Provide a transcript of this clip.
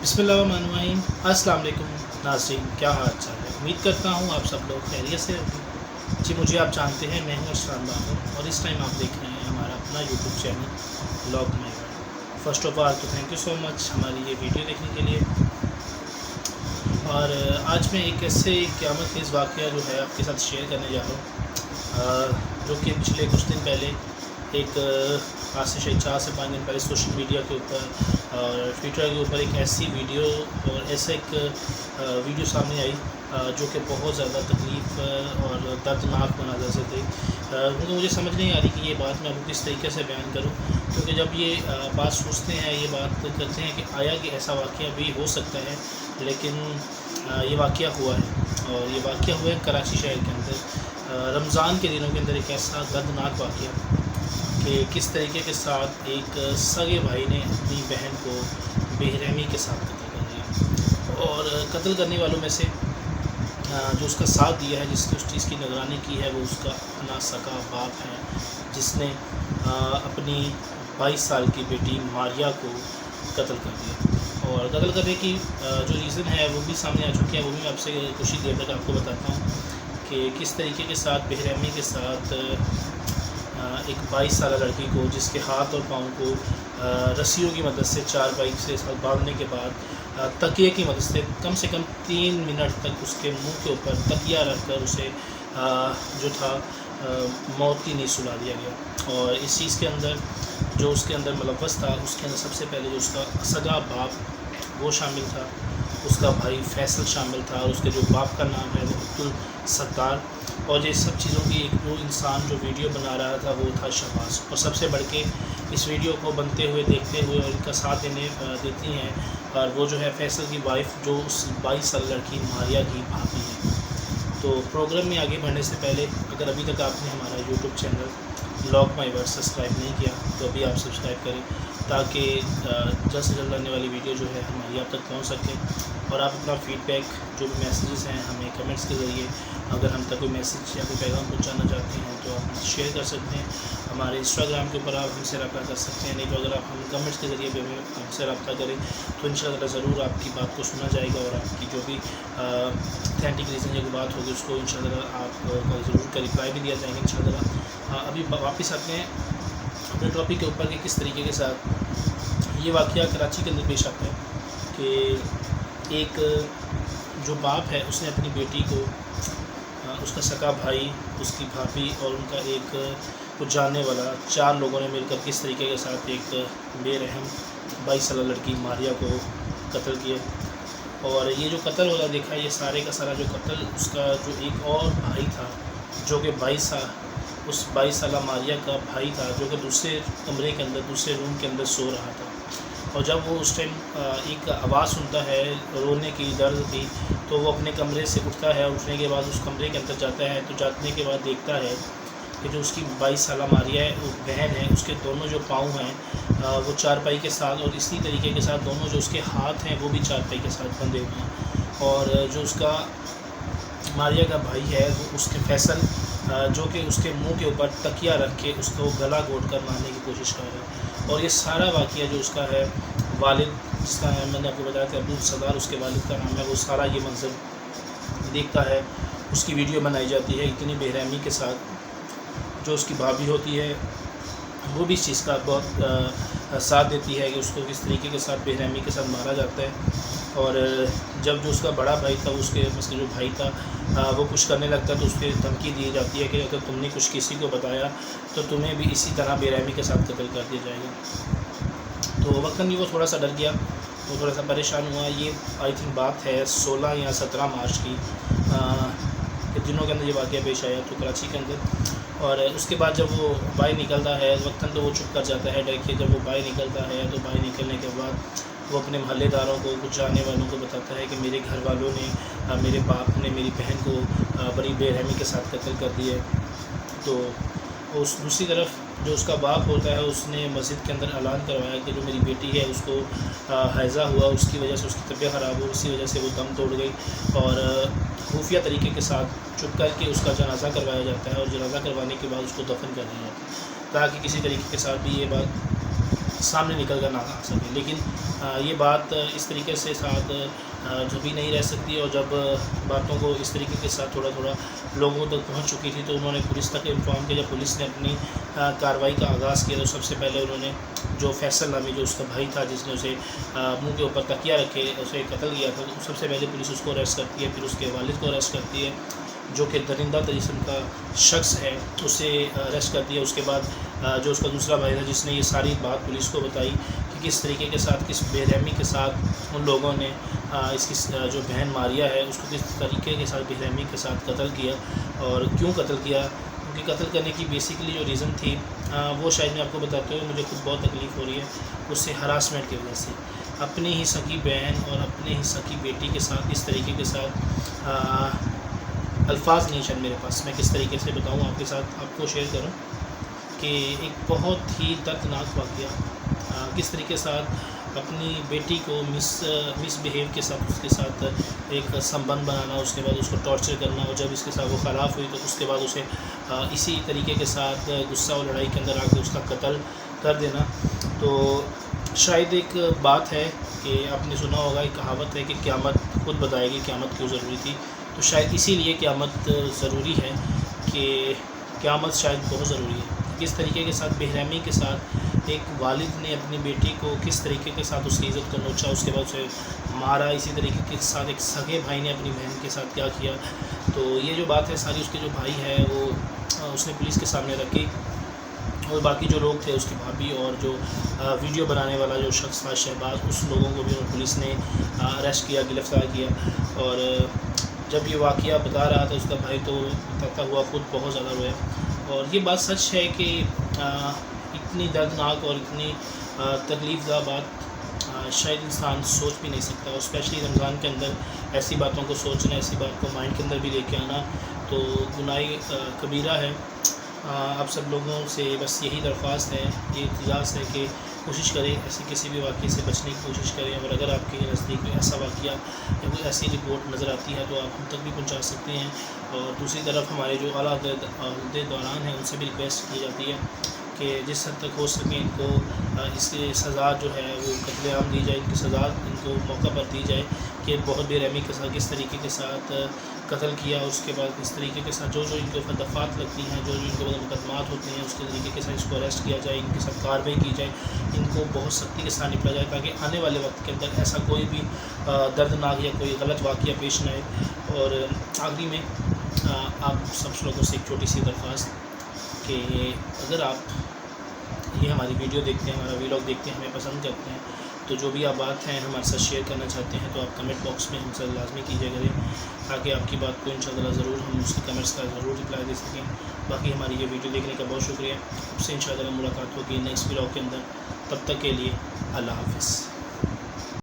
बिस्मिल्लाहिर्रहमानिर्रहीम। अस्सलाम वालेकुम नाज़रीन, क्या हाल चाल है। उम्मीद करता हूँ आप सब लोग खैरियत से होंगे। जी, मुझे आप जानते हैं, मैं हूँ अरसलान बाबर और इस टाइम आप देख रहे हैं हमारा अपना YouTube channel vlog my world. First of all तो थैंक यू सो मच हमारी ये वीडियो देखने के लिए। और आज मैं एक ऐसे क़यामत खेज़ वाक़या जो है आपके साथ शेयर करने जा रहा हूँ, जो कि पिछले कुछ दिन पहले एक आज से शायद 4 से 5 दिन पहले सोशल मीडिया के ऊपर और ट्विटर के ऊपर एक ऐसी वीडियो और ऐसा एक वीडियो सामने आई जो कि बहुत ज़्यादा तकलीफ़ और दर्दनाक मनाज़र से थी। क्योंकि मुझे समझ नहीं आ रही कि ये बात मैं आपको किस तरीके से बयान करूं, क्योंकि जब ये बात सोचते हैं, ये बात करते हैं कि आया कि ऐसा वाक़या भी हो सकता है, लेकिन ये वाक़या हुआ है। और ये वाक़या हुआ है कराची शहर के अंदर रमज़ान के दिनों के अंदर। एक ऐसा दर्दनाक वाक़या कि किस तरीके के साथ एक सगे भाई ने अपनी बहन को बेरहमी के साथ कत्ल कर दिया। और कत्ल करने वालों में से जो उसका साथ दिया है, जिसने उस चीज़ की निगरानी की है, वो उसका अपना सगा बाप है, जिसने अपनी 22 साल की बेटी मारिया को कत्ल कर दिया। और कत्ल करने की जो रीज़न है वो भी सामने आ चुके हैं, वो भी मैं आपसे कुछ ही देर तक आपको बताता हूँ कि किस तरीके के साथ बेरहमी के साथ एक 22 साल लड़की को, जिसके हाथ और पाँव को रस्सियों की मदद से चारपाई से बांधने के बाद तकिए की मदद से कम 3 मिनट तक उसके मुंह के ऊपर तकिया रखकर उसे जो था मौत की नींद सुला दिया गया। और इस चीज़ के अंदर जो उसके अंदर मुलव्वस था, उसके अंदर सबसे पहले जो उसका सगा बाप वो शामिल था, उसका भाई फैसल शामिल था, और उसके जो बाप का नाम है वो अब्दुल सत्तार। और ये सब चीज़ों की एक वो इंसान जो वीडियो बना रहा था वो था शहबाज। और सबसे बढ़ के इस वीडियो को बनते हुए, देखते हुए और इनका साथ देती हैं और वो जो है फैसल की वाइफ, जो उस 22 साल लड़की मारिया की भाभी है। तो प्रोग्राम में आगे बढ़ने से पहले अगर अभी तक आपने हमारा YouTube channel vlog my world subscribe नहीं किया तो अभी आप सब्सक्राइब करें, ताकि जल्द से जल्द आने वाली वीडियो जो है हमारी आप तक पहुंच सके। और आप अपना फ़ीडबैक, जो भी मैसेजेस हैं, हमें कमेंट्स के ज़रिए अगर हम तक कोई मैसेज या कोई पैगाम पहुंचाना चाहते हैं तो आप शेयर कर सकते हैं। हमारे इंस्टाग्राम के ऊपर आप हमसे रब्ता कर सकते हैं, नहीं तो अगर आप हम कमेंट्स के ज़रिए भी हमसे रब्ता करें तो इंशाअल्लाह ज़रूर आपकी बात को सुना जाएगा, और आपकी जो भी ऑथेंटिक रीज़न या कोई बात होगी उसको इंशाअल्लाह आपका ज़रूर का रिप्लाई भी दिया जाएगा इंशाअल्लाह। अभी वापस आते हैं अपने टॉपिक के ऊपर कि किस तरीके के साथ ये वाक़या कराची के अंदर पेश आता है कि एक जो बाप है उसने अपनी बेटी को, उसका सगा भाई, उसकी भाभी और उनका एक कुछ जानने वाला 4 लोगों ने मिलकर किस तरीके के साथ एक बेरहम 22 साल लड़की मारिया को कत्ल किया। और ये जो कत्ल वाला देखा, ये सारे का सारा जो कत्ल, उसका जो एक और भाई था जो कि 22 साल मारिया का भाई था, जो कि दूसरे कमरे के अंदर, दूसरे रूम के अंदर सो रहा था। और जब वो उस टाइम एक आवाज़ सुनता है रोने की, दर्द की, तो वो अपने कमरे से उठता है। उठने के बाद उस कमरे के अंदर जाता है, तो जाने के बाद देखता है कि जो उसकी 22 साल मारिया है, वो बहन है, उसके दोनों जो पाँव हैं वो चारपाई के साथ, और इसी तरीके के साथ दोनों जो उसके हाथ हैं वो भी चारपाई के साथ बंधे हुए हैं। और जो उसका मारिया का भाई है वो उसके फैसल, जो कि उसके मुंह के ऊपर तकिया रख के उसको गला घोट कर मारने की कोशिश कर रहा है। और ये सारा वाक़या जो उसका है, वालिद जिसका नाम मैंने आपको बताया था अब्दुल सत्तार, उसके वालिद का नाम है, वो सारा ये मंजर देखता है। उसकी वीडियो बनाई जाती है इतनी बेरहमी के साथ। जो उसकी भाभी होती है वो भी इस चीज़ का बहुत साथ देती है कि उसको किस तरीके के साथ बेरहमी के साथ मारा जाता है। और जब जो उसका बड़ा भाई था, उसके मतलब जो भाई था वो कुछ करने लगता है तो उसके धमकी दी जाती है कि अगर तुमने कुछ किसी को बताया तो तुम्हें भी इसी तरह बेरहमी के साथ कत्ल कर दिया जाएगा। तो वक्तन भी वो थोड़ा सा डर गया, वो थोड़ा सा परेशान हुआ। ये आई थिंक बात है 16 या 17 मार्च की, दिनों के अंदर ये वाक़या पेश आया तो कराची के अंदर। और उसके बाद जब वो बाहर निकलता है वक्तन, तो वो चुप कर जाता है डर के। जब वो बाहर निकलता है तो बाहर निकलने के बाद वो अपने महल्लेदारों को, कुछ जानने वालों को बताता है कि मेरे घर वालों ने, मेरे बाप ने मेरी बहन को बड़ी बेरहमी के साथ कत्ल कर दिया। तो उस दूसरी तरफ जो उसका बाप होता है, उसने मस्जिद के अंदर ऐलान करवाया कि जो मेरी बेटी है उसको हैज़ा हुआ, उसकी वजह से उसकी तबीयत ख़राब हो, उसी वजह से वो दम तोड़ गई। और खुफिया तरीके के साथ चुप करके उसका जनाज़ा करवाया जाता है, और जनाज़ा करवाने के बाद उसको दफन कर दिया जाता है, ताकि किसी तरीके के साथ भी ये बात سامنے نکل کر نہ آ سکے. لیکن یہ بات اس طریقے سے ساتھ جبھی نہیں رہ سکتی، اور جب باتوں کو اس طریقے کے ساتھ تھوڑا تھوڑا لوگوں تک پہنچ چکی تھی تو انہوں نے پولیس تک انفارم کیا. جب پولیس نے اپنی کارروائی کا آغاز کیا تو سب سے پہلے انہوں نے جو فیصل نامی جو اس کا بھائی تھا جس نے اسے منہ کے اوپر تکیہ رکھے اسے قتل کیا تھا، سب سے پہلے پولیس اس کو اریسٹ کرتی ہے. پھر اس کے والد کو اریسٹ کرتی ہے جو کہ درندہ قسم کا شخص ہے، اسے اریسٹ کرتی ہے. اس کے بعد جو اس کا دوسرا بھائی تھا جس نے یہ ساری بات پولیس کو بتائی کہ کس طریقے کے ساتھ، کس بے رحمی کے ساتھ ان لوگوں نے اس کی جو بہن ماریہ ہے اس کو کس طریقے کے ساتھ بے رحمی کے ساتھ قتل کیا اور کیوں قتل کیا. کیونکہ قتل کرنے کی بیسیکلی جو ریزن تھی وہ شاید میں آپ کو بتاتے ہوئے مجھے خود بہت تکلیف ہو رہی ہے. اس سے ہراسمنٹ کی وجہ سے اپنی ہی سکی بہن اور اپنے ہی سکی بیٹی کے ساتھ اس طریقے کے ساتھ الفاظ نہیں شاید میرے پاس میں کس طریقے سے بتاؤں آپ کے ساتھ، آپ کو شیئر کروں کہ ایک بہت ہی دردناک واقعہ کس طریقے ساتھ اپنی بیٹی کو مس بیہیو کے ساتھ اس کے ساتھ ایک سمبند بنانا، اس کے بعد اس کو ٹارچر کرنا، اور جب اس کے ساتھ وہ خلاف ہوئی تو اس کے بعد اسے اسی طریقے کے ساتھ غصہ اور لڑائی کے اندر آ کے اس کا قتل کر دینا. تو شاید ایک بات ہے کہ آپ نے سنا ہوگا، ایک کہاوت ہے کہ قیامت خود بتائے گی قیامت کیوں ضروری تھی. تو شاید اسی لیے قیامت ضروری ہے کہ قیامت شاید بہت ضروری ہے. کس طریقے کے ساتھ بے رحمی کے ساتھ ایک والد نے اپنی بیٹی کو کس طریقے کے ساتھ اس کی عزت کو نوچا، اس کے بعد اسے مارا. اسی طریقے کے ساتھ ایک سگے بھائی نے اپنی بہن کے ساتھ کیا کیا. تو یہ جو بات ہے ساری اس کے جو بھائی ہے وہ اس نے پولیس کے سامنے رکھی، اور باقی جو لوگ تھے اس کی بھابھی اور جو ویڈیو بنانے والا جو شخص تھا شہباز، اس لوگوں کو بھی پولیس نے اریسٹ کیا، گرفتار کیا. اور جب یہ واقعہ بتا رہا تھا اس کا بھائی تو بتاتا ہوا خود بہت زیادہ رویا. اور یہ بات سچ ہے کہ اتنی دردناک اور اتنی تکلیف دہ بات شاید انسان سوچ بھی نہیں سکتا، اور اسپیشلی رمضان کے اندر ایسی باتوں کو سوچنا، ایسی بات کو مائنڈ کے اندر بھی لے کے آنا تو گناہ کبیرہ ہے. آپ سب لوگوں سے بس یہی درخواست ہے، یہ التجاس ہے کہ کوشش کریں ایسے کسی بھی واقعے سے بچنے کی کوشش کریں. اور اگر آپ کے نزدیک میں ایسا واقعہ یا کوئی ایسی رپورٹ نظر آتی ہے تو آپ ہم تک بھی پہنچا سکتے ہیں. اور دوسری طرف ہمارے جو اعلیٰ عہدیداران ہیں ان سے بھی ریکویسٹ کی جاتی ہے کہ جس حد تک ہو سکے ان کو اس کی سزا جو ہے وہ قتل عام دی جائے، ان کی سزا ان کو موقع پر دی جائے کہ بہت بے رحمی کے ساتھ کس طریقے کے ساتھ قتل کیا، اور اس کے بعد کس طریقے کے ساتھ جو ان کے اوپر دفعات لگتی ہیں، جو ان کے اوپر مقدمات ہوتے ہیں اس کے طریقے کے ساتھ اس کو اریسٹ کیا جائے، ان کے ساتھ کارروائی کی جائے، ان کو بہت سختی کے ساتھ نپٹا جائے تاکہ آنے والے وقت کے اندر ایسا کوئی بھی دردناک یا کوئی غلط واقعہ پیش نہ آئے. اور آخری میں آپ سب لوگوں سے ایک چھوٹی سی درخواست کہ اگر آپ یہ ہماری ویڈیو دیکھتے ہیں، ہمارا ویلاگ دیکھتے ہیں، ہمیں پسند کرتے ہیں تو جو بھی آپ بات ہیں ہمارے ساتھ شیئر کرنا چاہتے ہیں تو آپ کمنٹ باکس میں ہم سے لازمی کیجیے کریں تاکہ آپ کی بات کو انشاءاللہ ضرور ہم اس کے کمنٹس کا ضرور رپلائی دے سکیں. باقی ہماری یہ ویڈیو دیکھنے کا بہت شکریہ. آپ سے انشاءاللہ ملاقات ہوگی نیکسٹ ویلاگ کے اندر. تب تک کے لیے اللہ حافظ.